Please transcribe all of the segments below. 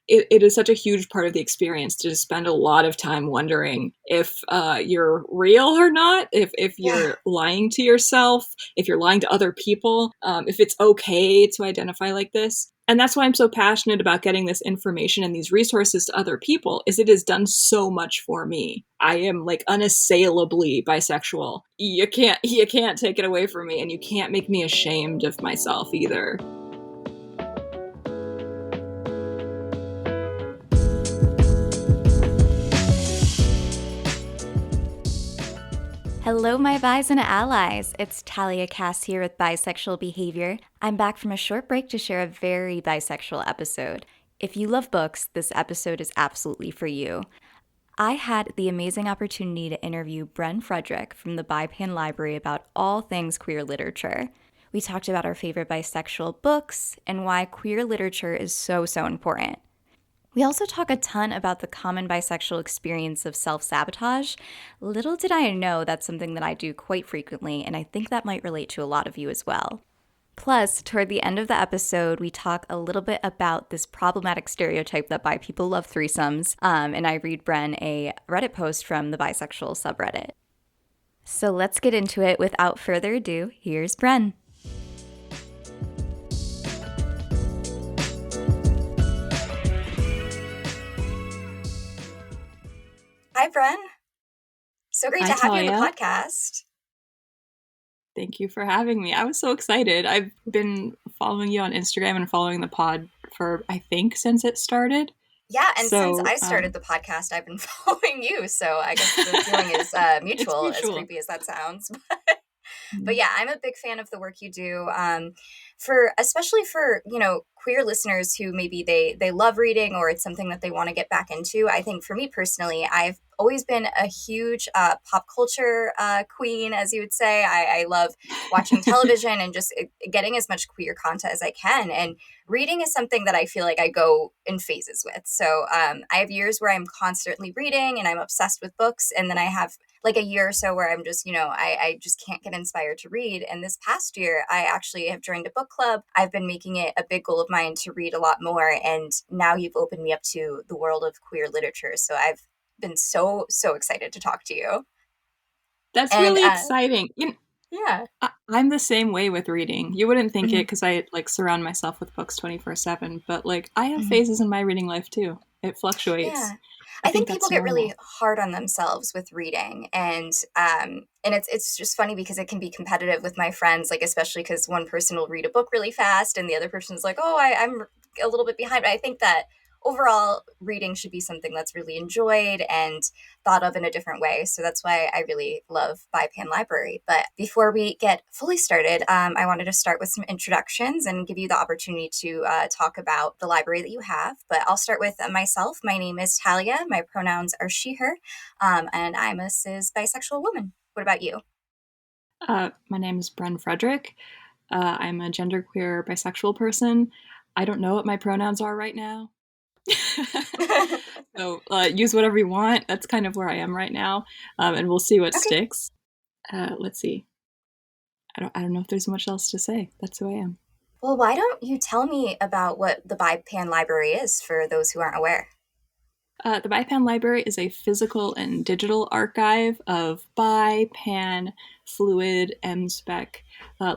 it is such a huge part of the experience to just spend a lot of time wondering if you're real or not, if Yeah. you're lying to yourself, if you're lying to other people, if it's okay to identify like this. And that's why I'm so passionate about getting this information and these resources to other people, is it has done so much for me. I am like unassailably bisexual. You can't take it away from me, and you can't make me ashamed of myself either. Hello, my bis and allies. It's Talia Cass here with Bisexual Behavior. I'm back from a short break to share a very bisexual episode. If you love books, this episode is absolutely for you. I had the amazing opportunity to interview Bren Frederick from the BiPan Library about all things queer literature. We talked about our favorite bisexual books and why queer literature is so important. We also talk a ton about the common bisexual experience of self-sabotage. Little did I know that's something that I do quite frequently, and I think that might relate to a lot of you as well. Plus, toward the end of the episode, we talk a little bit about this problematic stereotype that bi people love threesomes, and I read Bren a Reddit post from the bisexual subreddit. So let's get into it. Without further ado, here's Bren. Hi, Bren. So great Hi, to have you on the Talia. podcast. Thank you for having me. I was so excited. I've been following you on Instagram and following the pod for, I think, since it started. Yeah, and since So, I started the podcast, I've been following you, so I guess the feeling is it's mutual, as mutual. creepy as that sounds. But Mhm. yeah, I'm a big fan of the work you do. Especially for queer listeners who maybe they love reading or it's something that they want to get back into. I think for me personally, I've always been a huge pop culture queen, as you would say. I love watching television and just getting as much queer content as I can. And reading is something that I feel like I go in phases with. So I have years where I'm constantly reading and I'm obsessed with books, and then I have like a year or so where I'm just, I just can't get inspired to read. And this past year, I actually have joined a book club. I've been making it a big goal of mine to read a lot more. And now you've opened me up to the world of queer literature. So I've been so excited to talk to you. That's And really exciting. yeah. I'm the same way with reading. You wouldn't think it Mhm. because I like surround myself with books 24/7, but like I have Mhm. phases in my reading life too. It fluctuates. Yeah. I I think think people that's get really normal. hard on themselves with reading, and it's just funny because it can be competitive with my friends, like especially because one person will read a book really fast and the other person is like, oh, I'm a little bit behind. But I think that overall reading should be something that's really enjoyed and thought of in a different way. So that's why I really love BiPan Library. But before we get fully started, I wanted to start with some introductions and give you the opportunity to talk about the library that you have. But I'll start with myself. My name is Talia. My pronouns are she, her, and I'm a cis bisexual woman. What about you? My name is Bren Frederick. I'm a genderqueer bisexual person. I don't know what my pronouns are right now. So use whatever you want. That's kind of where I am right now, and we'll see what Okay. sticks. Let's see. I don't know if there's much else to say. That's who I am. Well, why don't you tell me about what the BiPan Library is for those who aren't aware? The BiPan Library is a physical and digital archive of bi, pan, fluid, m-spec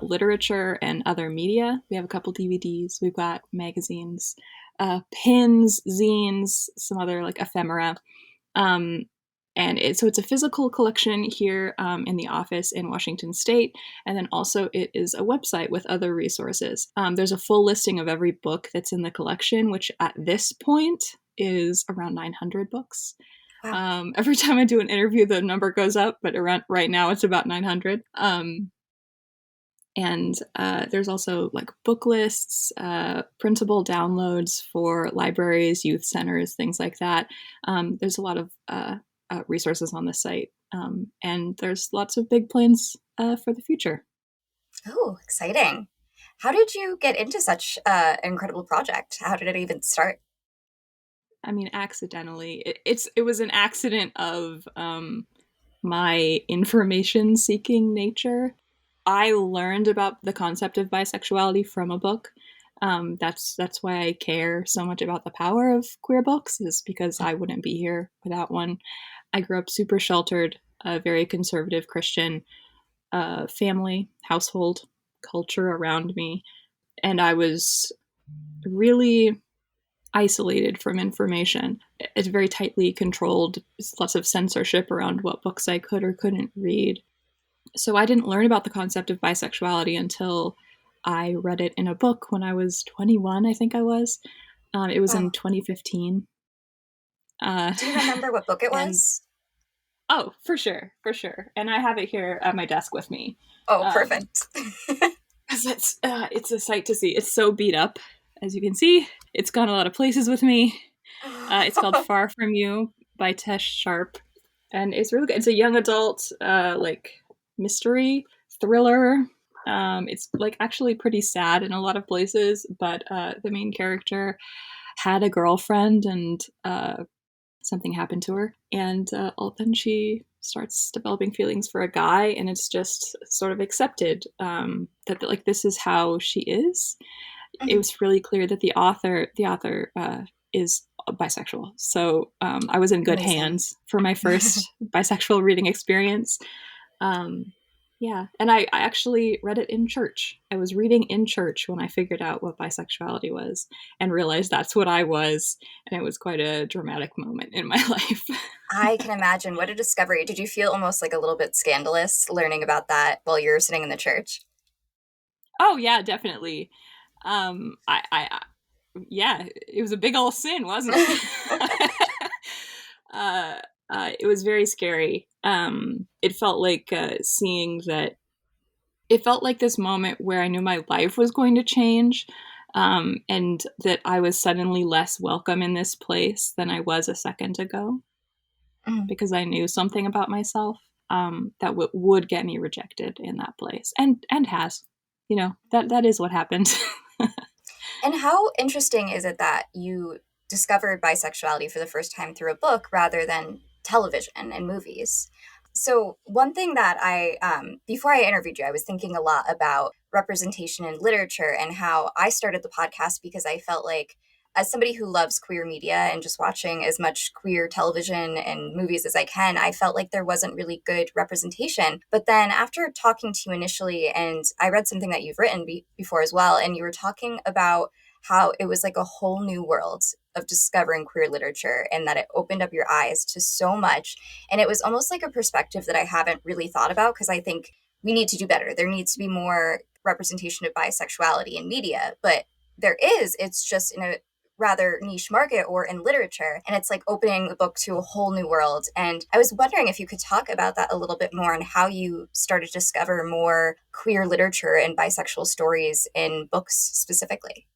literature and other media. We have a couple DVDs. We've got magazines, pins, zines, some other like ephemera. Um, so it's a physical collection here in the office in Washington State, and then also it is a website with other resources. There's a full listing of every book that's in the collection, which at this point is around 900 books. Wow. Every time I do an interview, the number goes up, but around right now it's about 900. And there's also like book lists, printable downloads for libraries, youth centers, things like that. There's a lot of resources on the site, and there's lots of big plans for the future. Oh, exciting. How did you get into such an incredible project? How did it even start? I mean, accidentally, it was an accident of my information seeking nature. I learned about the concept of bisexuality from a book. That's why I care so much about the power of queer books, is because I wouldn't be here without one. I grew up super sheltered, a very conservative Christian family, household, culture around me, and I was really isolated from information. It's very tightly controlled, lots of censorship around what books I could or couldn't read. So I didn't learn about the concept of bisexuality until I read it in a book when I was 21, I think I was. It was in Wow. 2015. Do you remember what book it And was? oh, for sure, for sure. And I have it here at my desk with me. Oh, Um, perfect. because it's a sight to see. It's so beat up, as you can see. It's gone a lot of places with me. It's called Far From You by Tesh Sharp, and it's really good. It's a young adult like mystery thriller. It's like actually pretty sad in a lot of places, but the main character had a girlfriend, and something happened to her, and then she starts developing feelings for a guy, and it's just sort of accepted that like this is how she is. It Mhm. was really clear that the author is bisexual, so I was in good Amazing. hands for my first bisexual reading experience. um, yeah, and I actually read it in church. I was reading in church when I figured out what bisexuality was and realized that's what I was, and it was quite a dramatic moment in my life. I can imagine. What a discovery. Did you feel almost like a little bit scandalous learning about that while you were sitting in the church? Oh yeah, definitely. I yeah, it was a big old sin, wasn't it? uh, it was very scary. It felt like seeing that. It felt like this moment where I knew my life was going to change, and that I was suddenly less welcome in this place than I was a second ago, Mhm. because I knew something about myself that would get me rejected in that place, and has. That is what happened. And how interesting is it that you discovered bisexuality for the first time through a book rather than television and movies? So, one thing that before I interviewed you, I was thinking a lot about representation in literature and how I started the podcast because I felt like, as somebody who loves queer media and just watching as much queer television and movies as I can, I felt like there wasn't really good representation. But then after talking to you initially, and I read something that you've written before as well, and you were talking about how it was like a whole new world of discovering queer literature and that it opened up your eyes to so much. And it was almost like a perspective that I haven't really thought about because I think we need to do better. There needs to be more representation of bisexuality in media, but there is. It's just in a rather niche market or in literature. And it's like opening the book to a whole new world. And I was wondering if you could talk about that a little bit more and how you started to discover more queer literature and bisexual stories in books specifically.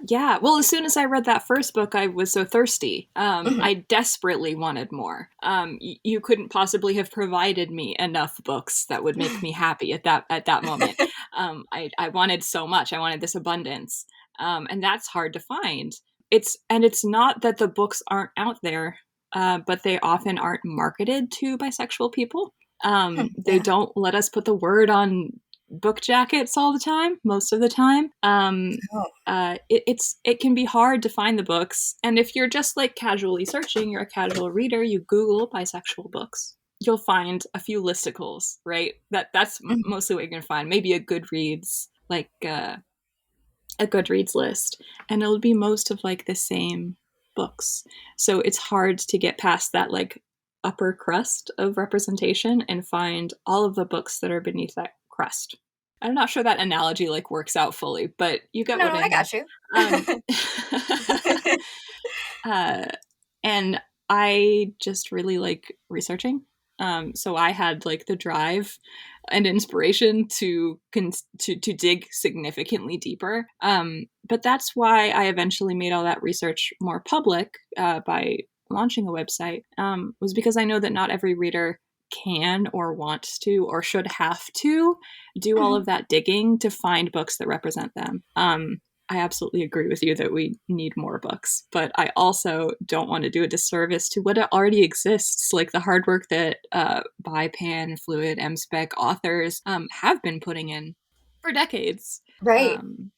Yeah. Well, as soon as I read that first book, I was so thirsty. Mhm. I desperately wanted more. You couldn't possibly have provided me enough books that would make me happy at that moment. I wanted so much. I wanted this abundance, and that's hard to find. It's not that the books aren't out there, but they often aren't marketed to bisexual people. They Yeah. don't let us put the word on book jackets all the time, most of the time. Oh, It can be hard to find the books, and if you're just like casually searching, you're a casual reader, you Google bisexual books, you'll find a few listicles, right? That's mhm. mostly what you're gonna find. Maybe a Goodreads, like a Goodreads list, and it'll be most of like the same books. So it's hard to get past that like upper crust of representation and find all of the books that are beneath that crust. I'm not sure that analogy like works out fully, but you get No, what no, I I mean. got you. Um, uh, and I just really like researching. So I had like the drive and inspiration to dig significantly deeper. But that's why I eventually made all that research more public by launching a website. Was because I know that not every reader can or wants to or should have to do all Mhm. of that digging to find books that represent them. I absolutely agree with you that we need more books, but I also don't want to do a disservice to what already exists, like the hard work that BiPan, Fluid, m-spec authors have been putting in for decades. Right. Um,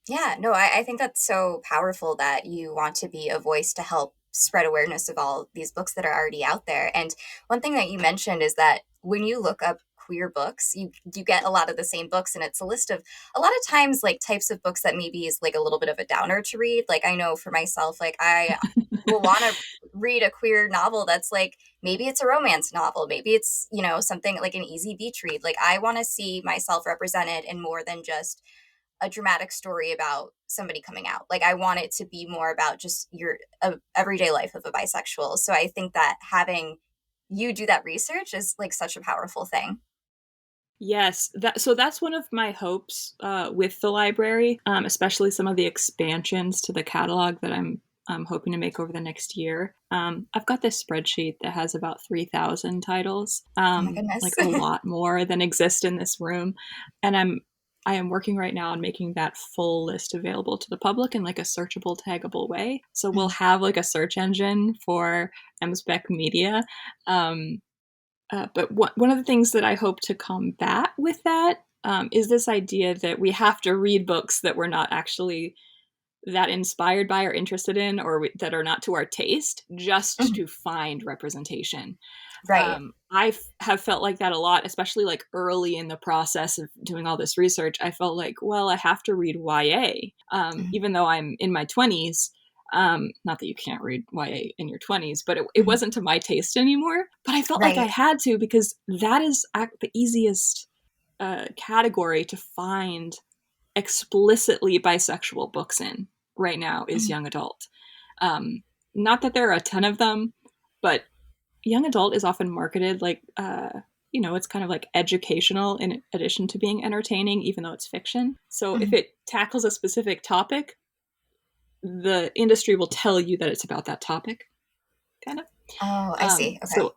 Yeah, no, I think that's so powerful that you want to be a voice to help spread awareness of all these books that are already out there. And one thing that you mentioned is that when you look up queer books, you get a lot of the same books, and it's a list of a lot of times like types of books that maybe is like a little bit of a downer to read. Like I know for myself, like I will want to read a queer novel that's like maybe it's a romance novel, maybe it's, you know, something like an easy beach read. Like I want to see myself represented in more than just a dramatic story about somebody coming out. Like I want it to be more about just your everyday life of a bisexual. So I think that having you do that research is like such a powerful thing. Yes, that's one of my hopes with the library, especially some of the expansions to the catalog that I'm hoping to make over the next year. I've got this spreadsheet that has about 3,000 titles, Oh my goodness. like a lot more than exist in this room, and I am working right now on making that full list available to the public in like a searchable, taggable way. So we'll have like a search engine for m-spec media. Um, but one of the things that I hope to combat with that is this idea that we have to read books that we're not actually that inspired by or interested in, or that are not to our taste, just to find representation. Right. Have felt like that a lot, especially like early in the process of doing all this research. I felt like, well, I have to read YA, even though I'm in my 20s. Not that you can't read YA in your 20s, but it wasn't to my taste anymore. But I felt like I Right. had to, because that is the easiest category to find explicitly bisexual books in right now is young adult. Not that there are a ton of them, but young adult is often marketed like it's kind of like educational in addition to being entertaining, even though it's fiction. So if it tackles a specific topic, the industry will tell you that it's about that topic, kind of. Oh, I see. Okay.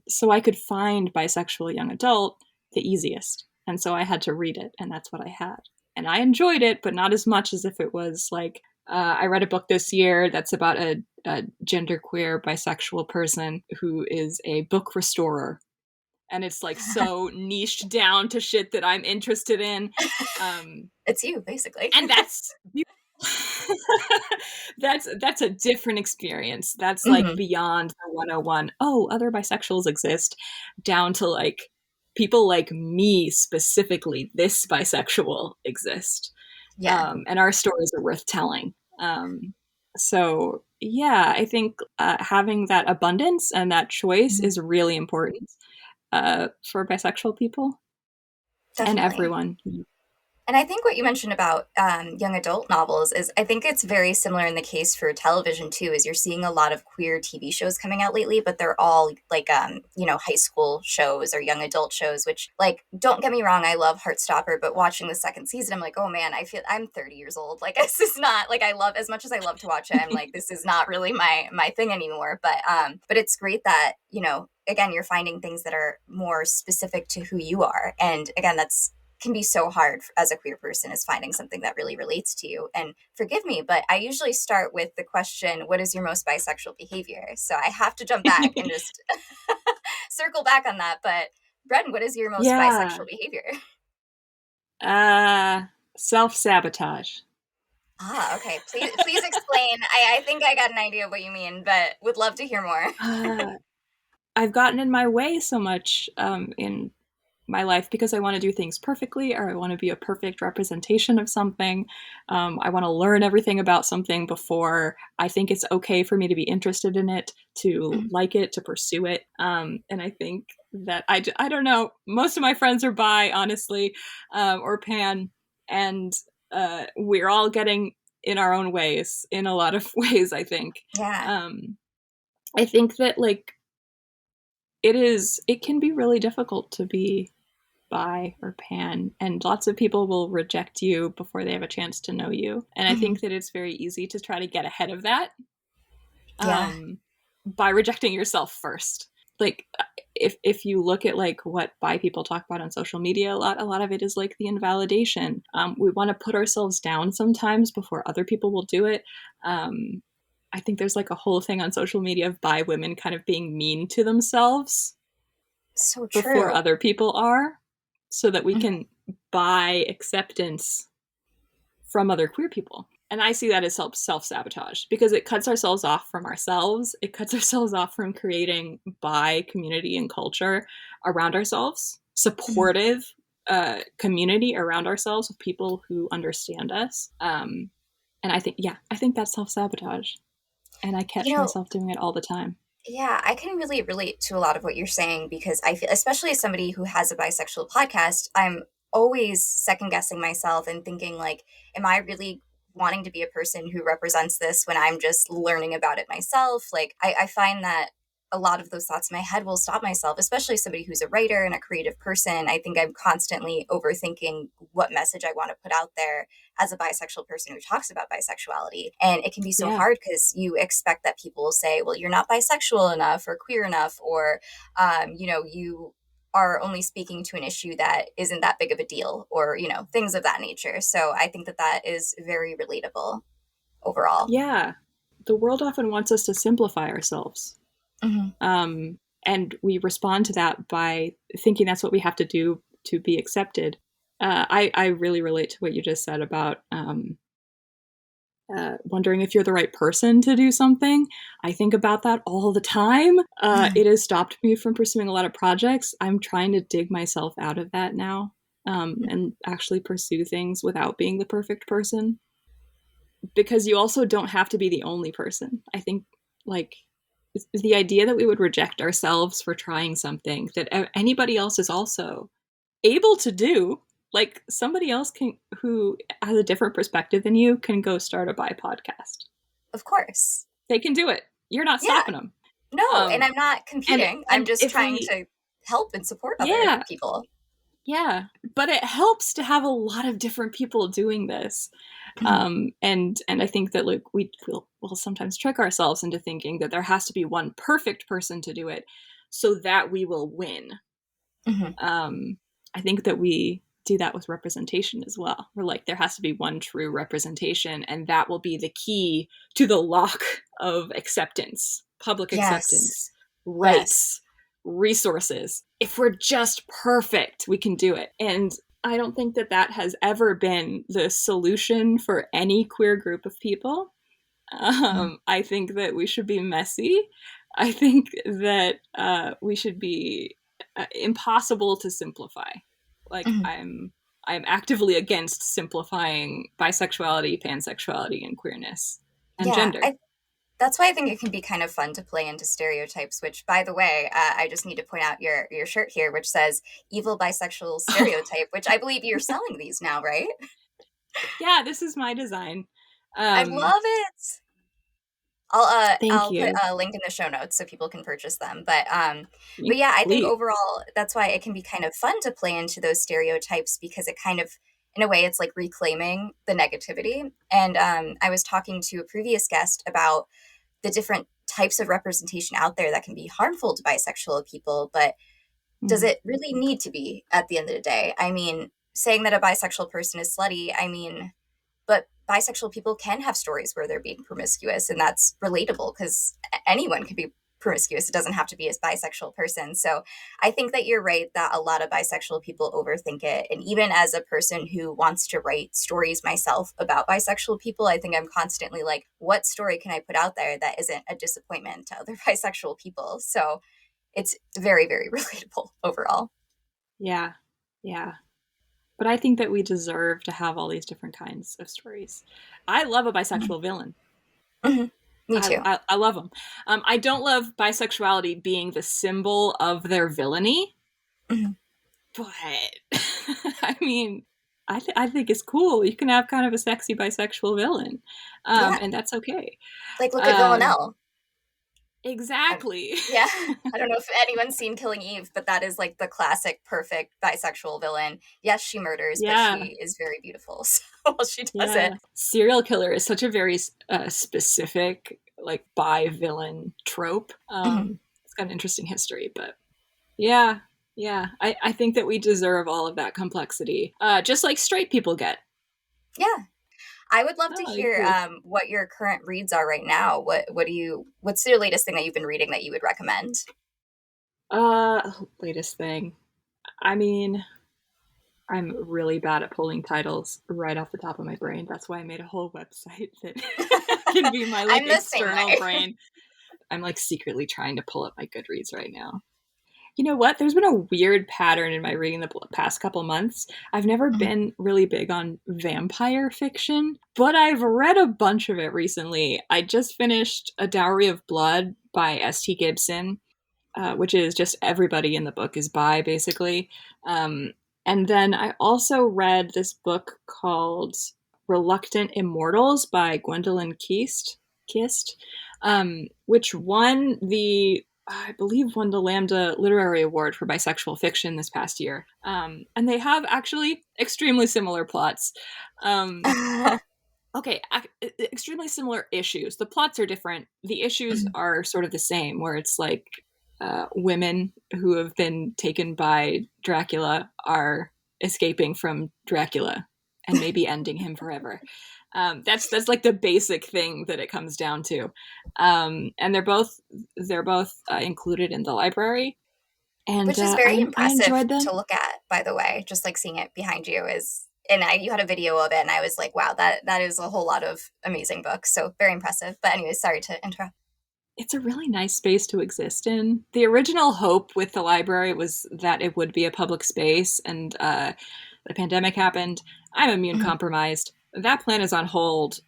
So I could find bisexual young adult the easiest, and so I had to read it, and that's what I had, and I enjoyed it, but not as much as if it was like I read a book this year that's about a genderqueer bisexual person who is a book restorer, and it's like so niched down to shit that I'm interested in, It's you, basically. and that's that's a different experience. That's like Hmm. beyond the 101. Oh, other bisexuals exist, down to like people like me specifically. This bisexual exist, Yeah. and our stories are worth telling. So yeah, I think having that abundance and that choice Mhm. is really important for bisexual people and Definitely. everyone. And I think what you mentioned about young adult novels is, I think it's very similar in the case for television too. Is you're seeing a lot of queer TV shows coming out lately, but they're all like high school shows or young adult shows. Which, like, don't get me wrong, I love Heartstopper, but watching the second season, I'm like, oh man, I feel I'm 30 years old. Like this is not like I love as much as I love to watch it. I'm like, this is not really my thing anymore. But it's great that again you're finding things that are more specific to who you are, and again that's can be so hard as a queer person, is finding something that really relates to you. And forgive me, but I usually start with the question, what is your most bisexual behavior? So I have to jump back and just circle back on that. But Bren, what is your most Yeah. bisexual behavior? Uh, self-sabotage. Ah, okay. Please explain. I think I got an idea of what you mean, but would love to hear more. Uh, I've gotten in my way so much in my life because I want to do things perfectly, or I want to be a perfect representation of something. I want to learn everything about something before I think it's okay for me to be interested in it, to like it, to pursue it. And I think that I don't know, most of my friends are bi, honestly, or pan, and we're all getting in our own ways in a lot of ways, I think. Yeah. Um, I think that like it can be really difficult to be bi or pan, and lots of people will reject you before they have a chance to know you, and I Hmm. think that it's very easy to try to get ahead of that Yeah. um, by rejecting yourself first. Like if you look at like what bi people talk about on social media, a lot of it is like the invalidation. We want to put ourselves down sometimes before other people will do it. I think there's like a whole thing on social media of bi women kind of being mean to themselves So before true. other people are, so that we Mhm. can buy acceptance from other queer people. And I see that as self-sabotage because it cuts ourselves off from ourselves. It cuts ourselves off from creating bi community and culture around ourselves, supportive community around ourselves with people who understand us. And I think that's self-sabotage. And I catch myself doing it all the time. Yeah, I can really relate to a lot of what you're saying because I feel, especially as somebody who has a bisexual podcast, I'm always second guessing myself and thinking, like, am I really wanting to be a person who represents this when I'm just learning about it myself? Like, I find that a lot of those thoughts in my head will stop myself, especially somebody who's a writer and a creative person. I think I'm constantly overthinking what message I want to put out there as a bisexual person who talks about bisexuality. And it can be so Yeah. hard because you expect that people will say, well, you're not bisexual enough or queer enough, or, you are only speaking to an issue that isn't that big of a deal, or, things of that nature. So I think that that is very relatable overall. Yeah. The world often wants us to simplify ourselves. Mm-hmm. And we respond to that by thinking that's what we have to do to be accepted. I really relate to what you just said about wondering if you're the right person to do something. I think about that all the time. It has stopped me from pursuing a lot of projects. I'm trying to dig myself out of that now, and actually pursue things without being the perfect person. Because you also don't have to be the only person. I think, like, the idea that we would reject ourselves for trying something that anybody else is also able to do, like somebody else can, who has a different perspective than you, can go start a bi podcast. Of course. They can do it. You're not stopping them. No, and I'm not competing. I'm just trying to help and support other people. Yeah, but it helps to have a lot of different people doing this. And I think that, like, we'll sometimes trick ourselves into thinking that there has to be one perfect person to do it so that we will win. I think that we do that with representation as well. We're like, there has to be one true representation, and that will be the key to the lock of acceptance, public acceptance, rights, resources. If we're just perfect, we can do it. And I don't think that that has ever been the solution for any queer group of people. I think that we should be messy. I think that we should be impossible to simplify. Like, I'm actively against simplifying bisexuality, pansexuality, and queerness and gender. That's why I think it can be kind of fun to play into stereotypes, which, by the way, I just need to point out your shirt here, which says evil bisexual stereotype, which I believe you're selling these now, right? Yeah, this is my design. I love it. I'll you. put a link in the show notes so people can purchase them. But yeah, I think overall that's why it can be kind of fun to play into those stereotypes, because it kind of, in a way, it's like reclaiming the negativity. And I was talking to a previous guest about the different types of representation out there that can be harmful to bisexual people, but does it really need to be at the end of the day? I mean, saying that a bisexual person is slutty, I mean, but bisexual people can have stories where they're being promiscuous, and that's relatable because anyone can be promiscuous. It doesn't have to be a bisexual person. So I think that you're right that a lot of bisexual people overthink it. And even as a person who wants to write stories myself about bisexual people, I think I'm constantly like, what story can I put out there that isn't a disappointment to other bisexual people? So it's very, very relatable overall. Yeah. But I think that we deserve to have all these different kinds of stories. I love a bisexual villain. Me too. I love them. I don't love bisexuality being the symbol of their villainy, but I mean, I think it's cool. You can have kind of a sexy bisexual villain, and that's okay. Like, look at Villanelle. Exactly. I don't know if anyone's seen Killing Eve, but that is like the classic perfect bisexual villain. Yes, she murders, but she is very beautiful. So she does it. Serial killer is such a very specific, like, bi villain trope. It's got an interesting history, but I think that we deserve all of that complexity, just like straight people get. Yeah. I would love to hear what your current reads are right now. What's your latest thing that you've been reading that you would recommend? Latest thing. I mean, I'm really bad at pulling titles right off the top of my brain. That's why I made a whole website that can be my like I'm the same external way. brain. I'm like secretly trying to pull up my Goodreads right now. You know what? There's been a weird pattern in my reading the past couple months. I've never Mhm. been really big on vampire fiction, but I've read a bunch of it recently. I just finished A Dowry of Blood by S.T. Gibson, which is just everybody in the book is bi, basically. Um, and then I also read this book called Reluctant Immortals by Gwendolyn Kist, which won the I believe won the Lambda Literary Award for bisexual fiction this past year. And they have actually extremely similar plots. Um, okay, extremely similar issues. The plots are different. The issues are sort of the same, where it's like women who have been taken by Dracula are escaping from Dracula and maybe ending him forever. That's like the basic thing that it comes down to, and they're both included in the library, and Which is very I impressive enjoyed them. to look at, by the way. Just like seeing it behind you is, and you had a video of it, and I was like, wow, that is a whole lot of amazing books. So very impressive. But anyways, sorry to interrupt. It's a really nice space to exist in. The original hope with the library was that it would be a public space, and the pandemic happened. I'm immune Mhm. compromised. That plan is on hold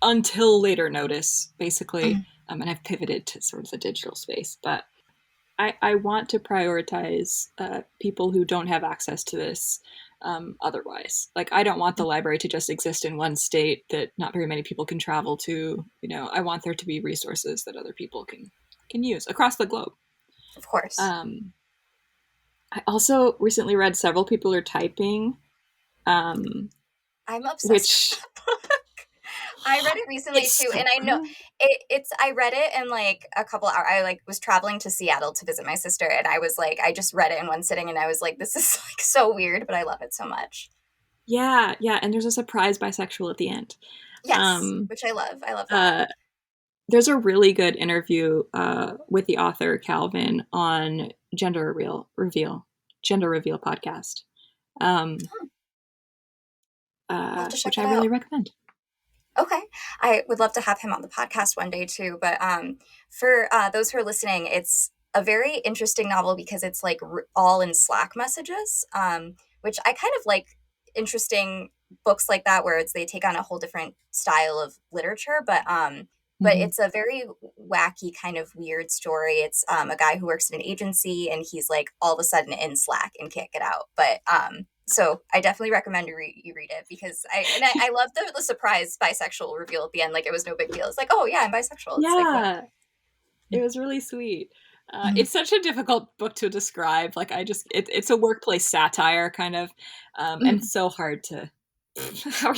until later notice, basically. Mhm. And I've pivoted to sort of the digital space. But I want to prioritize people who don't have access to this otherwise. Like, I don't want the library to just exist in one state that not very many people can travel to. I want there to be resources that other people can use across the globe. Of course. Um, I also recently read Several People Are Typing, um, I'm obsessed with which that book. I read it recently it's too, and so I know good. it's. I read it in like a couple hours. I like was traveling to Seattle to visit my sister, and I was like, I just read it in one sitting, and I was like, this is like so weird, but I love it so much. Yeah, yeah, and there's a surprise bisexual at the end. Yes, Um, which I love. I love that. uh, there's a really good interview with the author Calvin on Gender Reveal podcast, um, Hmm, I'll have to check which I that really out. recommend. Okay. I would love to have him on the podcast one day too. But for those who are listening, it's a very interesting novel because it's like all in Slack messages, which I kind of like interesting books like that where it's they take on a whole different style of literature. But Mm-hmm. it's a very wacky kind of weird story. It's a guy who works in an agency and he's like all of a sudden in Slack and can't get out. But so I definitely recommend you read it because I love the surprise bisexual reveal at the end. Like it was no big deal. It's like, oh yeah, I'm bisexual. It's like what? Yeah, it was really sweet. Mhm. It's such a difficult book to describe. Like, it's a workplace satire kind of, and Mhm. so hard to. How are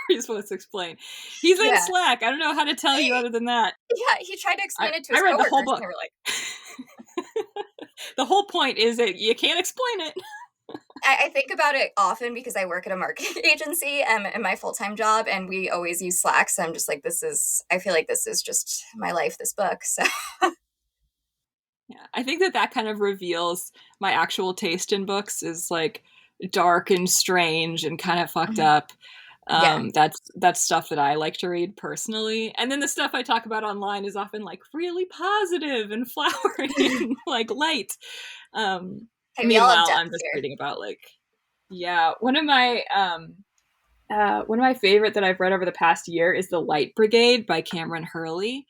you supposed to explain? He's in Yeah, Slack. I don't know how to tell you I- other than that. yeah. He tried to I, explain it to I his read the whole coworkers, and book. they were like, The whole point is that you can't explain it. I think about it often because I work at a marketing agency in my full time job, and we always use Slack. So I'm just like, this is. I feel like this is just my life. This book. So Yeah, I think that kind of reveals my actual taste in books is like dark and strange and kind of fucked Mhm. up. Yeah. That's stuff that I like to read personally, and then the stuff I talk about online is often like really positive and flowery and like light. Um, Hey, we all have Meanwhile, I'm depth just here. reading about like, yeah, one of my favorite that I've read over the past year is The Light Brigade by Cameron Hurley,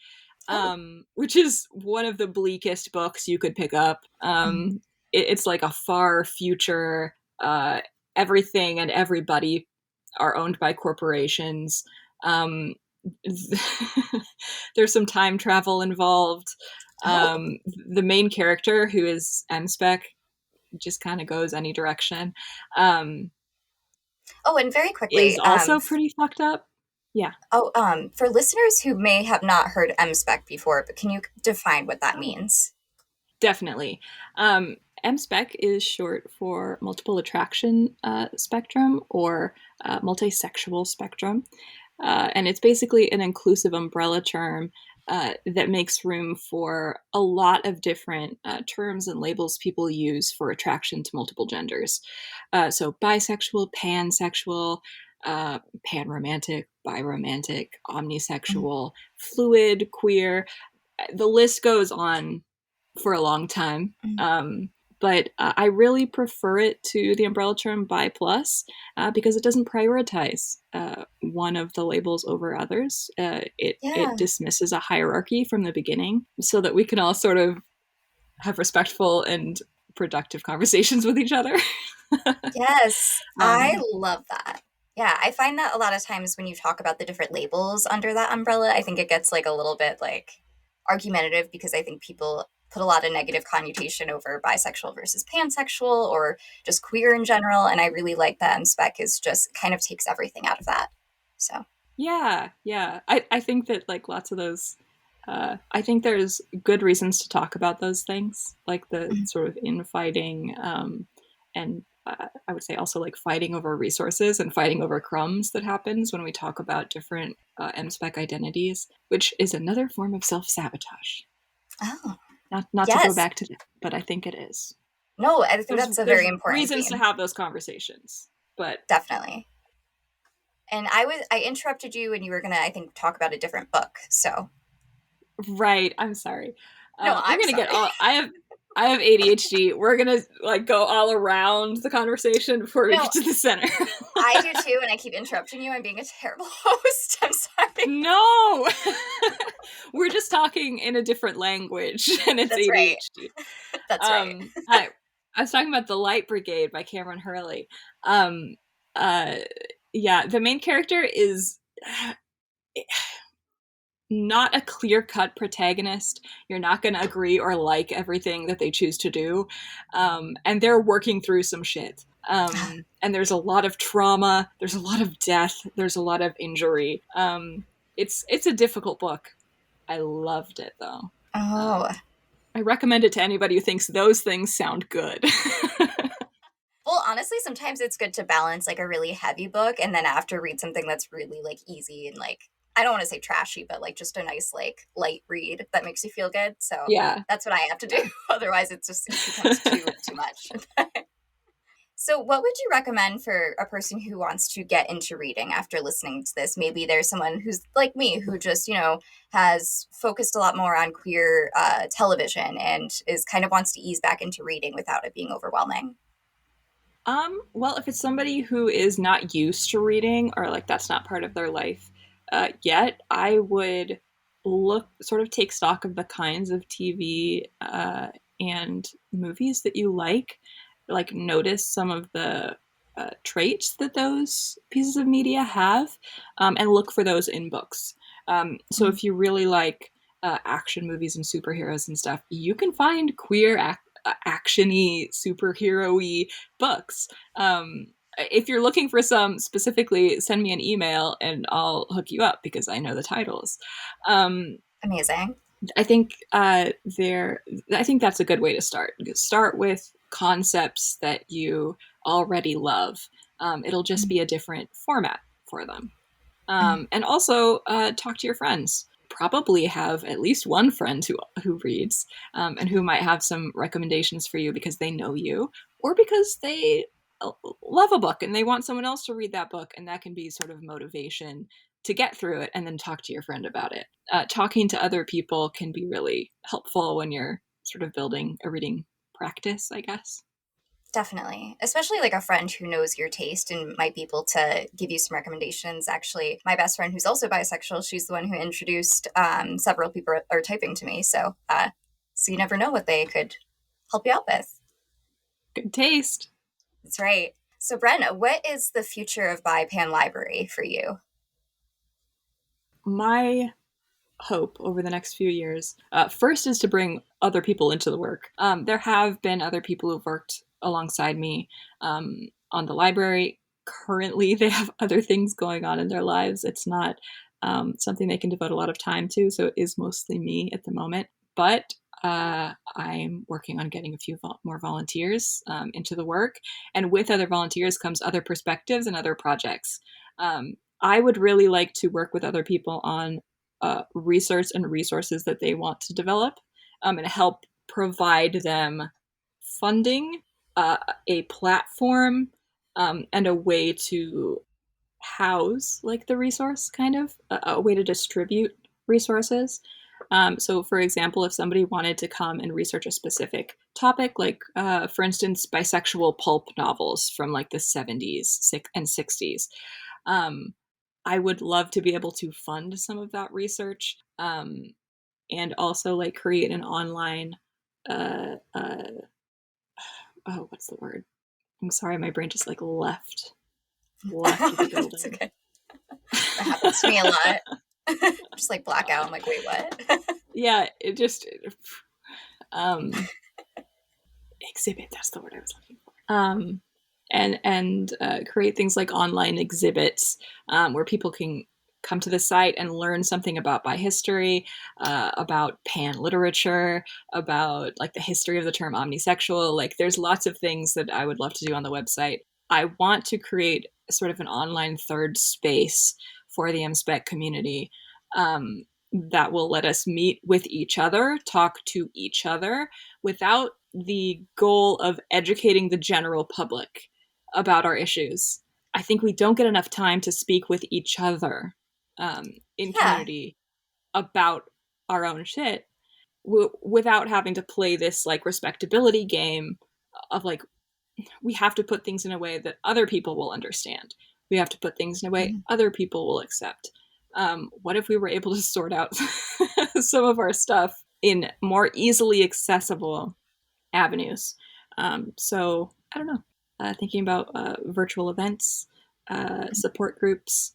Oh. which is one of the bleakest books you could pick up. Mhm. It's like a far future. Everything and everybody are owned by corporations. Um, there's some time travel involved. Oh. The main character, who is m-spec, just kind of goes any direction. Um, Oh, and very quickly, is also pretty fucked up. Yeah. for listeners who may have not heard m-spec before, but can you define what that Oh, means? definitely. M-spec is short for multiple attraction spectrum, or multisexual spectrum. And it's basically an inclusive umbrella term that makes room for a lot of different terms and labels people use for attraction to multiple genders. So bisexual, pansexual, panromantic, biromantic, omnisexual, fluid, queer. The list goes on for a long time. But I really prefer it to the umbrella term bi plus because it doesn't prioritize one of the labels over others. It Yeah. dismisses a hierarchy from the beginning so that we can all sort of have respectful and productive conversations with each other. Yes, I um, love that. Yeah, I find that a lot of times when you talk about the different labels under that umbrella, I think it gets like a little bit like argumentative because I think people put a lot of negative connotation over bisexual versus pansexual or just queer in general. And I really like that m-spec is just kind of takes everything out of that. So, yeah. I think that like lots of those I think there's good reasons to talk about those things, like the mhm. sort of infighting, and I would say also like fighting over resources and fighting over crumbs that happens when we talk about different m-spec identities, which is another form of self-sabotage. Oh, Not to go yes. back to that, but I think it is. No, I think There's that's a there's very important reasons to theme. have those conversations, but Definitely. And I interrupted you and you were gonna, I think, talk about a different book. So, right. I'm sorry. no, We're I'm gonna get sorry. all. I have ADHD. We're gonna like go all around the conversation before we No, get to the center. I do too, and I keep interrupting you. I'm being a terrible host. I'm sorry. No, we're just talking in a different language, and it's That's right. ADHD. That's right. I was talking about The Light Brigade by Cameron Hurley. Um, uh, yeah, the main character is not a clear cut protagonist. You're not going to agree or like everything that they choose to do. And they're working through some shit. And there's a lot of trauma, there's a lot of death, there's a lot of injury. It's a difficult book. I loved it though. Oh. I recommend it to anybody who thinks those things sound good. Well, honestly, sometimes it's good to balance like a really heavy book and then after read something that's really like easy and like I don't want to say trashy, but like just a nice like light read that makes you feel good. So Yeah. that's what I have to do. Yeah. Otherwise it becomes too much. So, what would you recommend for a person who wants to get into reading after listening to this? Maybe there's someone who's like me who just, has focused a lot more on queer television and is kind of wants to ease back into reading without it being overwhelming. Well, if it's somebody who is not used to reading or like that's not part of their life yet, I would sort of take stock of the kinds of TV and movies that you like notice some of the traits that those pieces of media have, and look for those in books. So Mhm. if you really like action movies and superheroes and stuff, you can find queer actiony superhero-y books. If you're looking for some specifically, send me an email and I'll hook you up because I know the titles. Um, Amazing. I think I think that's a good way to start. Start with concepts that you already love. It'll just Mhm. be a different format for them. Mhm. And also talk to your friends. Probably have at least one friend who reads, and who might have some recommendations for you because they know you or because they love a book and they want someone else to read that book, and that can be sort of motivation to get through it and then talk to your friend about it. Talking to other people can be really helpful when you're sort of building a reading practice, I guess. Definitely. Especially like a friend who knows your taste and might be able to give you some recommendations. Actually, my best friend who's also bisexual, she's the one who introduced several people are typing to me. So you never know what they could help you out with. Good taste. That's right. So Bren, what is the future of BiPan Library for you? My hope over the next few years, first is to bring other people into the work. There have been other people who've worked alongside me on the library. Currently, they have other things going on in their lives. It's not something they can devote a lot of time to, so it is mostly me at the moment. But I'm working on getting a few more volunteers into the work. And with other volunteers comes other perspectives and other projects. I would really like to work with other people on research and resources that they want to develop, and help provide them funding, a platform, and a way to house like the resource, kind of a way to distribute resources. So for example, if somebody wanted to come and research a specific topic, like for instance bisexual pulp novels from like the 70s and 60s, I would love to be able to fund some of that research, and also like create an online uh, uh, oh, what's the word? I'm sorry, my brain just like left the It's building. okay. That happens to me a lot. Just like blackout. I'm like, wait, what? Yeah, it just um exhibit, that's the word I was looking for. And create things like online exhibits, where people can come to the site and learn something about bi history, about pan literature, about like the history of the term omnisexual. Like there's lots of things that I would love to do on the website. I want to create sort of an online third space for the m-spec community, that will let us meet with each other, talk to each other, without the goal of educating the general public about our issues. I think we don't get enough time to speak with each other, in Yeah. community, about our own shit, without having to play this like respectability game of like, we have to put things in a way that other people will understand. We have to put things in a way Mhm. other people will accept. What if we were able to sort out some of our stuff in more easily accessible avenues? So I don't know. Thinking about virtual events, support groups,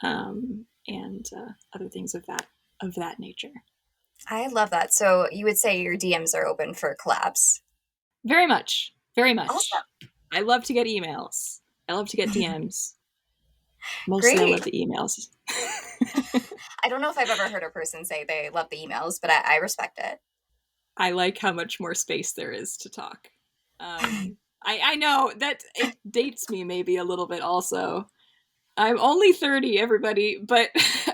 and other things of that nature. I love that. So you would say your DMs are open for collabs. Very much, very much. Awesome. I love to get emails. I love to get DMs. Mostly, I love Great. the emails. I don't know if I've ever heard a person say they love the emails, but I respect it. I like how much more space there is to talk. I know that it dates me maybe a little bit also. I'm only 30, everybody, but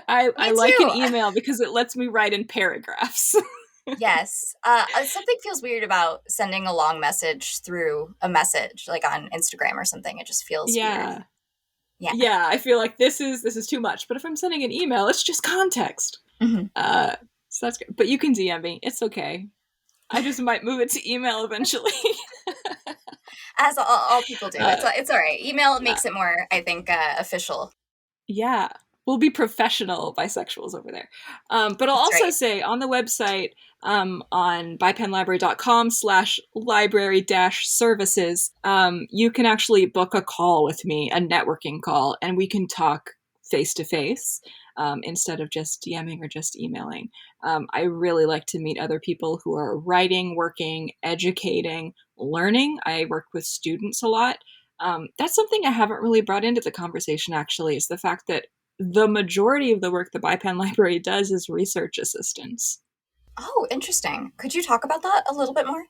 I Me like an too. email because it lets me write in paragraphs. Yes. Something feels weird about sending a long message through a message, like on Instagram or something. It just feels weird. Yeah. Yeah. Yeah, I feel like this is too much. But if I'm sending an email, it's just context. Mhm. Uh, so that's good. But you can DM me. It's okay. I just might move it to email eventually. As all people do. uh, It's all right. Email yeah. makes it more, I think, official. Yeah. We'll be professional bisexuals over there. But I'll That's also right. say on the website, on bipenlibrary.com/library-services, you can actually book a call with me, a networking call, and we can talk face to face, instead of just DMing or just emailing. I really like to meet other people who are writing, working, educating, learning. I work with students a lot. That's something I haven't really brought into the conversation, actually, is the fact that the majority of the work the BiPen Library does is research assistance. Oh, interesting. Could you talk about that a little bit more?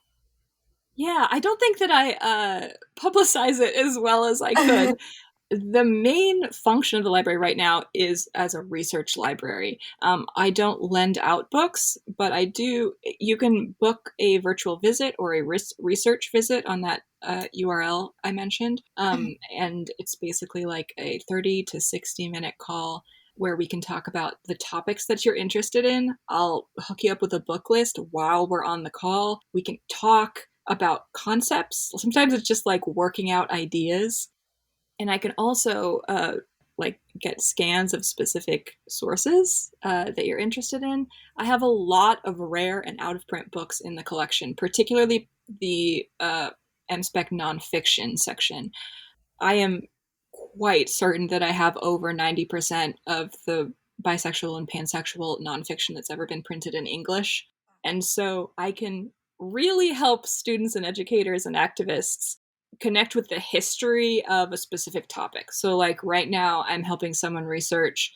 Yeah, I don't think that I publicize it as well as I could. The main function of the library right now is as a research library. I don't lend out books, but I do. You can book a virtual visit or a research visit on that URL I mentioned. And it's basically like a 30 to 60-minute call where we can talk about the topics that you're interested in. I'll hook you up with a book list while we're on the call. We can talk about concepts. Sometimes it's just like working out ideas, and I can also like get scans of specific sources that you're interested in. I have a lot of rare and out of print books in the collection, particularly the m-spec nonfiction section. I am quite certain that I have over 90% of the bisexual and pansexual nonfiction that's ever been printed in English. And so I can really help students and educators and activists connect with the history of a specific topic. So, like right now, I'm helping someone research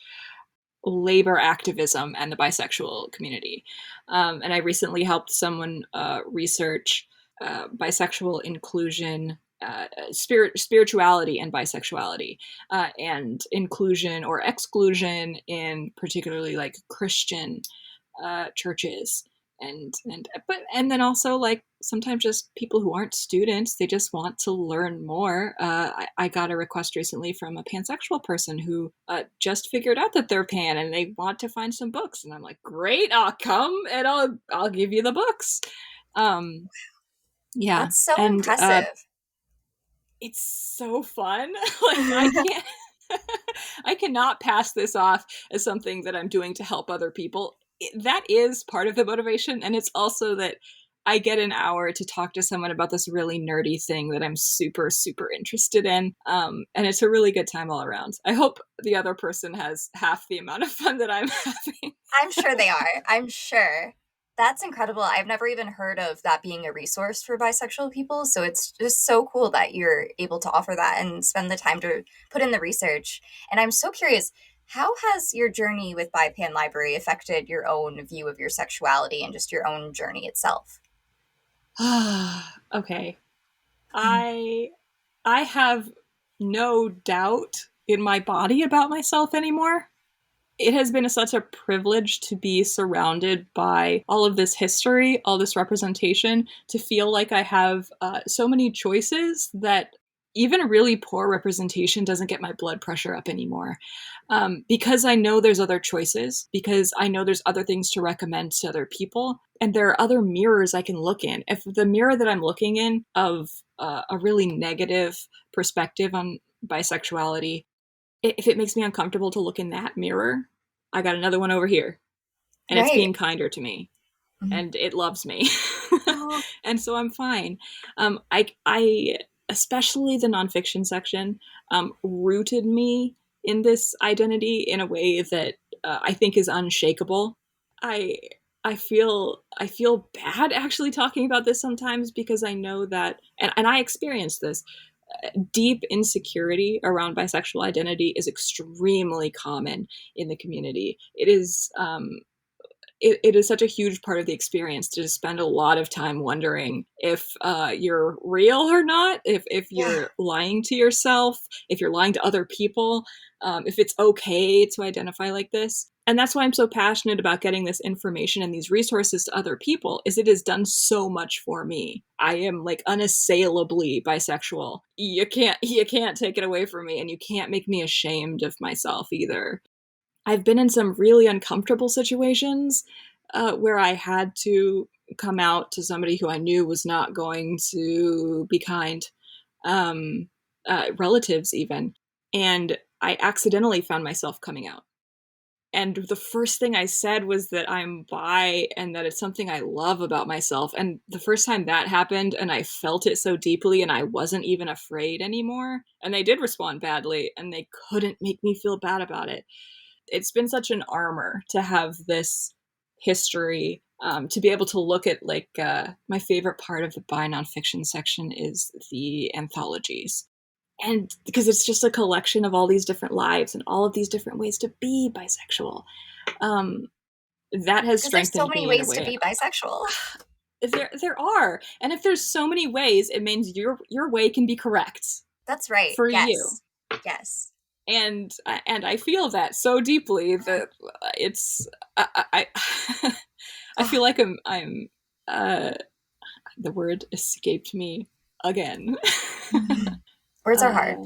labor activism and the bisexual community. And I recently helped someone research bisexual inclusion spirituality and bisexuality, and inclusion or exclusion in particularly like Christian churches, and then also like sometimes just people who aren't students, they just want to learn more. I got a request recently from a pansexual person who just figured out that they're pan and they want to find some books, and I'm like, great, I'll come and I'll give you the books. Yeah, That's so and impressive. it's so fun. Like I can't I cannot pass this off as something that I'm doing to help other people. That is part of the motivation, and it's also that I get an hour to talk to someone about this really nerdy thing that I'm super super interested in, and it's a really good time all around. I hope the other person has half the amount of fun that I'm having. I'm sure they are. I'm sure. That's incredible. I've never even heard of that being a resource for bisexual people. So it's just so cool that you're able to offer that and spend the time to put in the research. And I'm so curious, how has your journey with BiPan Library affected your own view of your sexuality and just your own journey itself? Okay. I I have no doubt in my body about myself anymore. It has been such a privilege to be surrounded by all of this history, all this representation, to feel like I have so many choices that even really poor representation doesn't get my blood pressure up anymore. Because I know there's other choices, because I know there's other things to recommend to other people, and there are other mirrors I can look in. If the mirror that I'm looking in of a really negative perspective on bisexuality, if it makes me uncomfortable to look in that mirror, I got another one over here, and it's Right. being kinder to me, Mhm. and it loves me, Oh, and so I'm fine. I especially the nonfiction section rooted me in this identity in a way that I think is unshakable. I I feel bad actually talking about this sometimes because I know that, and I experienced this, deep insecurity around bisexual identity is extremely common in the community. It is such a huge part of the experience to just spend a lot of time wondering if you're real or not, if yeah. you're lying to yourself, if you're lying to other people, if it's okay to identify like this. And that's why I'm so passionate about getting this information and these resources to other people, is it has done so much for me. I am like unassailably bisexual. You can't take it away from me, and you can't make me ashamed of myself either. I've been in some really uncomfortable situations where I had to come out to somebody who I knew was not going to be kind, um, relatives even. And I accidentally found myself coming out. And the first thing I said was that I'm bi and that it's something I love about myself. And the first time that happened, and I felt it so deeply, and I wasn't even afraid anymore. And they did respond badly, and they couldn't make me feel bad about it. It's been such an armor to have this history, to be able to look at like my favorite part of the bi nonfiction section is the anthologies, and because it's just a collection of all these different lives and all of these different ways to be bisexual. um, that has Because there's so strengthened many me in a ways to way. be bisexual. There are, and if there's so many ways, it means your way can be correct That's right. for you. Yes. Yes. And I feel that so deeply that it's I I Oh, feel like I'm uh the word escaped me again. mhm. Words are uh hard.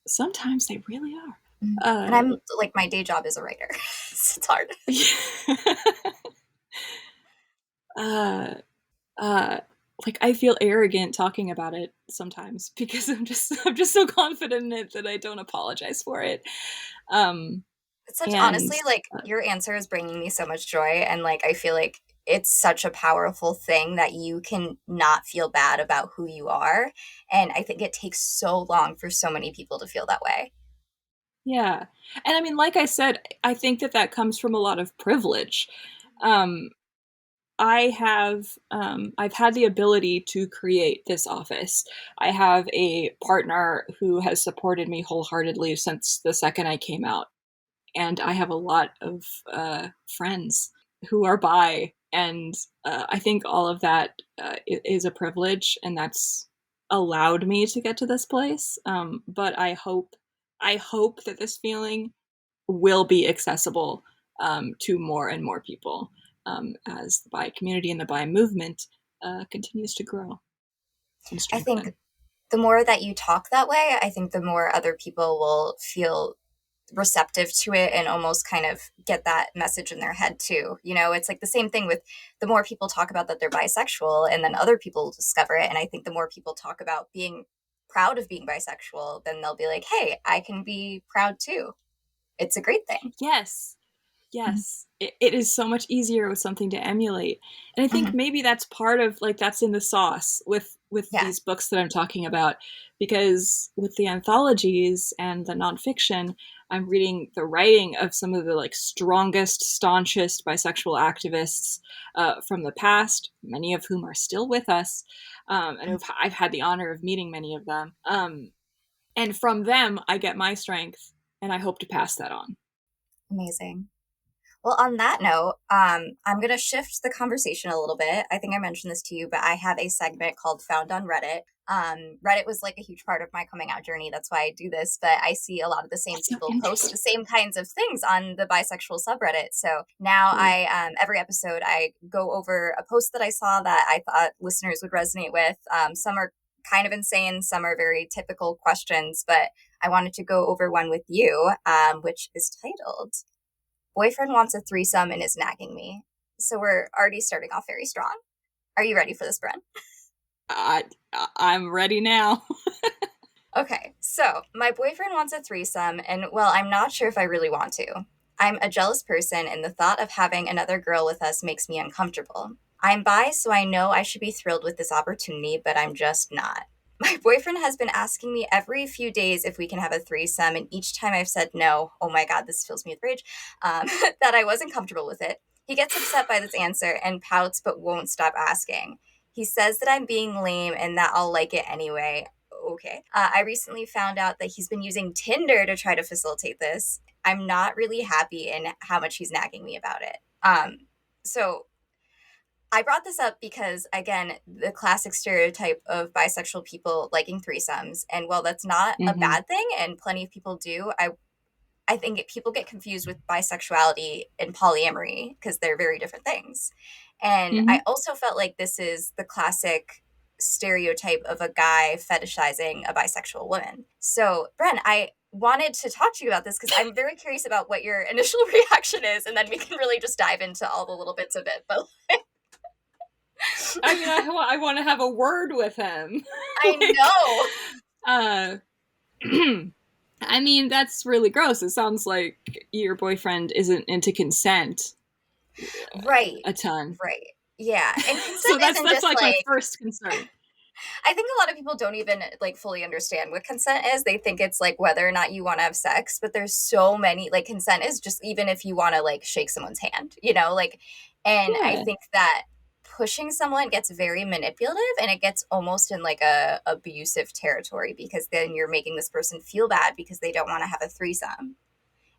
Sometimes they really are. Mhm. And uh I'm like, my day job is a writer. So it's hard. uh uh like I feel arrogant talking about it sometimes because I'm just so confident in it that I don't apologize for it. um It's such, and honestly, like, your answer is bringing me so much joy. And like, I feel like it's such a powerful thing that you can not feel bad about who you are. And I think it takes so long for so many people to feel that way. Yeah. And I mean, like I said, I think that that comes from a lot of privilege. Um, I've had the ability to create this office. I have a partner who has supported me wholeheartedly since the second I came out. And I have a lot of friends who are bi. And I think all of that is a privilege. And that's allowed me to get to this place. But I hope that this feeling will be accessible to more and more people as the bi community and the bi movement continues to grow and I think strengthen. the more that you talk that way, I think the more other people will feel receptive to it and almost kind of get that message in their head too. You know, it's like the same thing with the more people talk about that they're bisexual and then other people discover it. And I think the more people talk about being proud of being bisexual, then they'll be like, hey, I can be proud too. It's a great thing. Yes, yes, it is so much easier with something to emulate, and I think Mhm. maybe that's part of like that's in the sauce with Yeah. these books that I'm talking about, because with the anthologies and the nonfiction, I'm reading the writing of some of the like strongest, staunchest bisexual activists from the past, many of whom are still with us, and I've had the honor of meeting many of them, and from them I get my strength, and I hope to pass that on. Amazing. Well, on that note, I'm going to shift the conversation a little bit. I think I mentioned this to you, but I have a segment called Found on Reddit. Reddit was like a huge part of my coming out journey. That's why I do this. But I see a lot of the same That's so people post the interesting. same kinds of things on the bisexual subreddit. So now Cool. every episode, I go over a post that I saw that I thought listeners would resonate with. Some are kind of insane, some are very typical questions, but I wanted to go over one with you, which is titled Boyfriend wants a threesome and is nagging me. So we're already starting off very strong. Are you ready for this, Bren? I I'm ready now. Okay, so my boyfriend wants a threesome, and well, I'm not sure if I really want to. I'm a jealous person, and the thought of having another girl with us makes me uncomfortable. I'm bi, so I know I should be thrilled with this opportunity, but I'm just not. My boyfriend has been asking me every few days if we can have a threesome, and each time I've said no, oh my god, this fills me with rage, that I wasn't comfortable with it. He gets upset by this answer and pouts but won't stop asking. He says that I'm being lame and that I'll like it anyway. Okay. I recently found out that he's been using Tinder to try to facilitate this. I'm not really happy in how much he's nagging me about it. So I brought this up because, again, the classic stereotype of bisexual people liking threesomes, and while that's not a Mm-hmm. bad thing, and plenty of people do, I think people get confused with bisexuality and polyamory because they're very different things. And Mm-hmm. I also felt like this is the classic stereotype of a guy fetishizing a bisexual woman. So, Bren, I wanted to talk to you about this because I'm very curious about what your initial reaction is, and then we can really just dive into all the little bits of it. But I mean, I want to have a word with him. I Like, know. uh, I mean, that's really gross. It sounds like your boyfriend isn't into consent Right. a ton. Right. Yeah. And consent So isn't that's just like my like, first concern. I think a lot of people don't even like fully understand what consent is. They think it's like whether or not you want to have sex, but there's so many like consent is just even if you want to like shake someone's hand, you know, like and I Yeah. think that pushing someone gets very manipulative and it gets almost in like a abusive territory because then you're making this person feel bad because they don't want to have a threesome.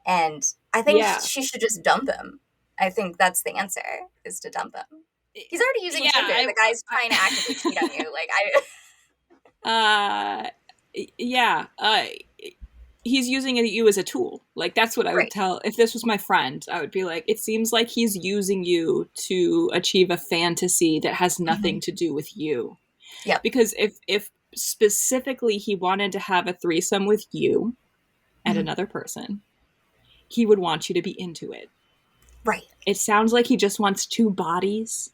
And I think Yeah. she should just dump him. I think that's the answer is to dump him. He's already using Yeah. Tinder. The guy's trying to actively cheat on you. Like I uh, yeah. He's using you as a tool. Like that's what I would Right. tell if this was my friend. I would be like, it seems like he's using you to achieve a fantasy that has Mhm. nothing to do with you. Yep. Because if specifically he wanted to have a threesome with you and Mhm. another person, he would want you to be into it. Right. It sounds like he just wants two bodies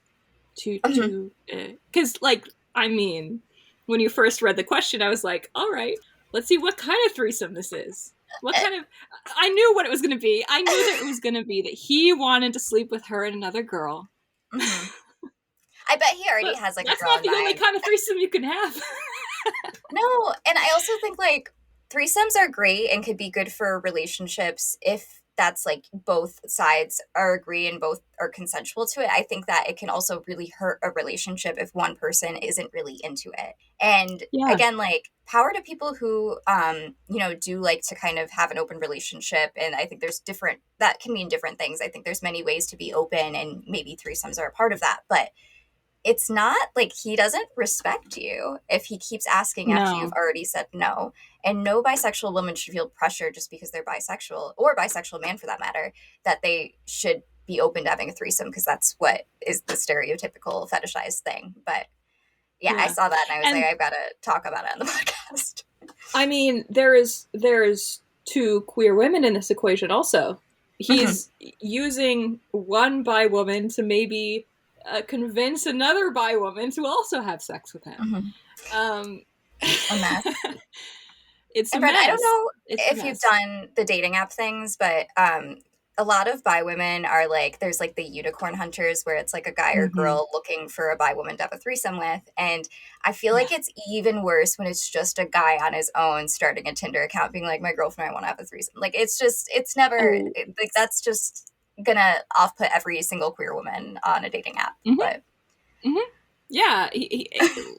Mhm. to because like I mean, when you first read the question, I was like, all right, let's see what kind of threesome this is. What kind of I knew what it was going to be. I knew that it was going to be that he wanted to sleep with her and another girl. Mhm. I bet he already But has like a that's girl not in the only mind. kind of threesome you can have. No, and I also think like threesomes are great and could be good for relationships if that's like both sides are agree and both are consensual to it. I think that it can also really hurt a relationship if one person isn't really into it. And Yeah. again, like power to people who you know, do like to kind of have an open relationship, and I think there's different that can mean different things. I think there's many ways to be open and maybe threesomes are a part of that. But it's not like he doesn't respect you if he keeps asking after you've No. already said no. And no bisexual woman should feel pressure just because they're bisexual, or bisexual man for that matter, that they should be open to having a threesome, because that's what is the stereotypical fetishized thing. But yeah, I Yeah. saw that and I was like, And I've got to talk about it on the podcast. I mean, there's two queer women in this equation also. Mm-hmm. He's using one bi woman to maybe convince another bi woman to also have sex with him. Um, A mess. it's a And Bren, I don't mess. know It's a if you've mess. done the dating app things, but a lot of bi women are like, there's like the unicorn hunters where it's like a guy or Mm-hmm. girl looking for a bi woman to have a threesome with. And I feel Yeah. like it's even worse when it's just a guy on his own starting a Tinder account being like, my girlfriend, I want to have a threesome. Like, it's never, Oh. like, that's just gonna off put every single queer woman on a dating app. Mm-hmm. But Mm-hmm. Yeah,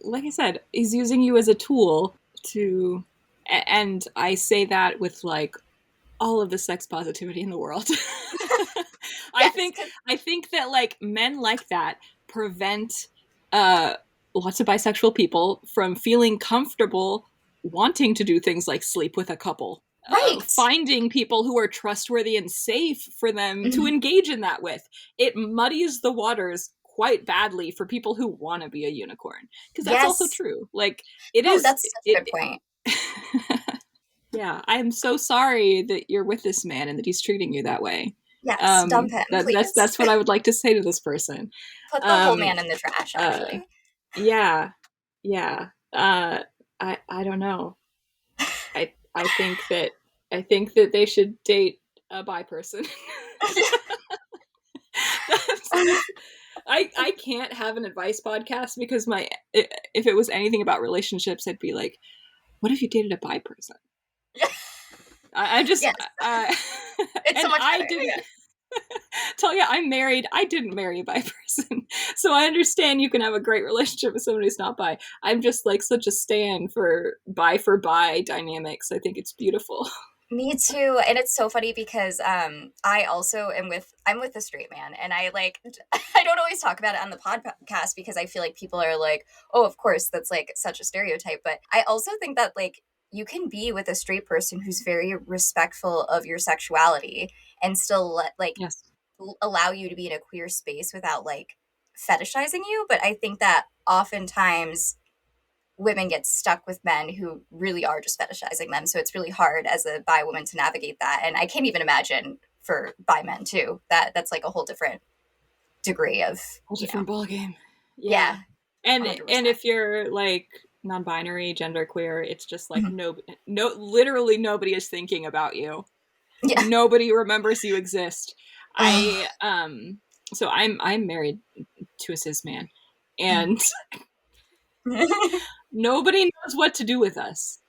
like I said, he's using you as a tool to, and I say that with like all of the sex positivity in the world. yes, I think that like men like that prevent lots of bisexual people from feeling comfortable wanting to do things like sleep with a couple. right. Finding people who are trustworthy and safe for them to Mhm. engage in that with. It muddies the waters quite badly for people who want to be a unicorn, because that's also Yes. true. Like it No, is that's such a good point. yeah, I am so sorry that you're with this man and that he's treating you that way. Yes, dump him, please. That's what I would like to say to this person. Put the whole Um, man in the trash, uh, actually. yeah, yeah. I don't know. I think that they should date a bi person. that's, I can't have an advice podcast because if it was anything about relationships, I'd be like, what if you dated a bi person? I just Yes. It's so and much I better. didn't Yeah. tell you I'm married. I didn't marry a bi person, so I understand you can have a great relationship with somebody who's not bi. I'm just like such a stan for bi dynamics. I think it's beautiful. Me too. And it's so funny because I also I'm with a straight man, and I like I don't always talk about it on the podcast because I feel like people are like, "Oh, of course, that's like such a stereotype." But I also think that like you can be with a straight person who's very respectful of your sexuality and still Yes. allow you to be in a queer space without like fetishizing you. But I think that oftentimes women get stuck with men who really are just fetishizing them. So it's really hard as a bi woman to navigate that. And I can't even imagine for bi men too, that's like a whole different degree of, Whole you know, different ball game. yeah, Yeah. And 100%. if you're like non-binary, genderqueer, it's just like Mhm. literally nobody is thinking about you. Yeah. Nobody remembers you exist. Oh. So I'm married to a cis man, and nobody knows what to do with us.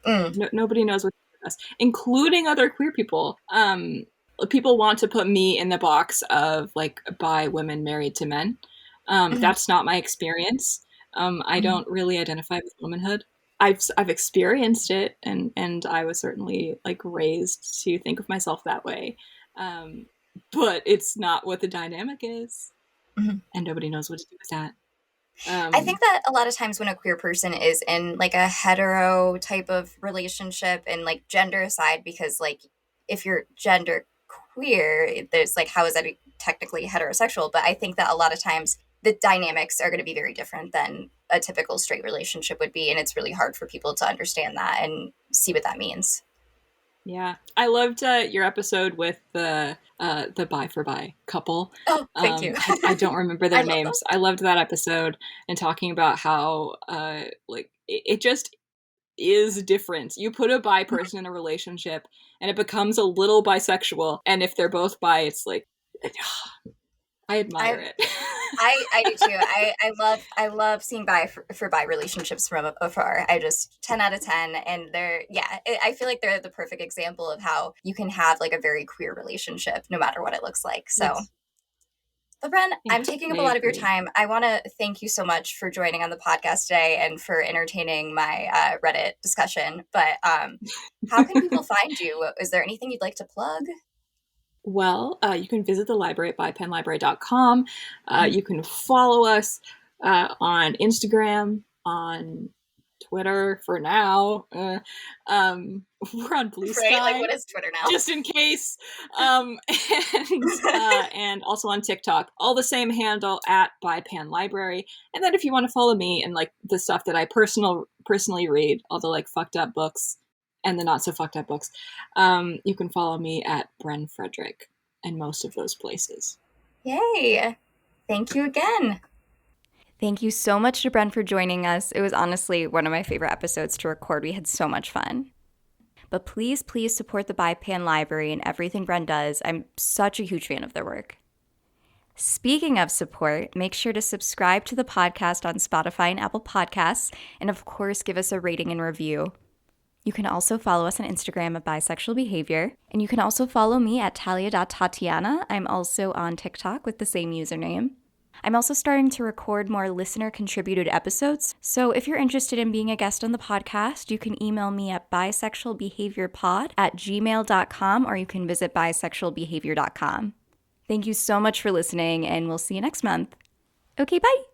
Mm. Nobody knows what to do with us, including other queer people. People want to put me in the box of like bi women married to men. Mhm. That's not my experience. I Mhm. don't really identify with womanhood. I've experienced it, and I was certainly like raised to think of myself that way. Um, but it's not what the dynamic is, Mhm. and nobody knows what to do with that. I think that a lot of times when a queer person is in like a hetero type of relationship, and like gender aside, because like if you're gender queer, there's like, how is that technically heterosexual? But I think that a lot of times the dynamics are going to be very different than a typical straight relationship would be. And it's really hard for people to understand that and see what that means. Yeah, I loved your episode with the bi for bi couple. Oh, thank you. I don't remember I their love them. names. I loved that episode and talking about how like it just is different. You put a bi person in a relationship and it becomes a little bisexual, and if they're both bi, it's like I admire I it. I do too. I love seeing for bi relationships from afar. I just 10 out of 10, and I feel like they're the perfect example of how you can have like a very queer relationship no matter what it looks like. So, Yes, but Bren, yeah, I'm taking I up a lot of your agree. time. I want to thank you so much for joining on the podcast today and for entertaining my Reddit discussion. But how can people find you? Is there anything you'd like to plug? Well, you can visit the library at bypenlibrary.com. Mhm. You can follow us. on Instagram, on Twitter for now. We're on Blue Sky. Right? Like, what is Twitter now? Just in case. And also on TikTok. All the same handle at ByPanLibrary. And then if you want to follow me and like the stuff that I personally read, all the like fucked up books and the not so fucked up books, you can follow me at Bren Frederick in most of those places. Yay! Thank you again. Thank you so much to Bren for joining us. It was honestly one of my favorite episodes to record. We had so much fun. But please, please support the ByPan Library and everything Bren does. I'm such a huge fan of their work. Speaking of support, make sure to subscribe to the podcast on Spotify and Apple Podcasts, and of course, give us a rating and review. You can also follow us on Instagram at Bisexual Behavior, and you can also follow me at talia.tatiana. I'm also on TikTok with the same username. I'm also starting to record more listener-contributed episodes, so if you're interested in being a guest on the podcast, you can email me at bisexualbehaviorpod@gmail.com, or you can visit bisexualbehavior.com. Thank you so much for listening, and we'll see you next month. Okay, bye!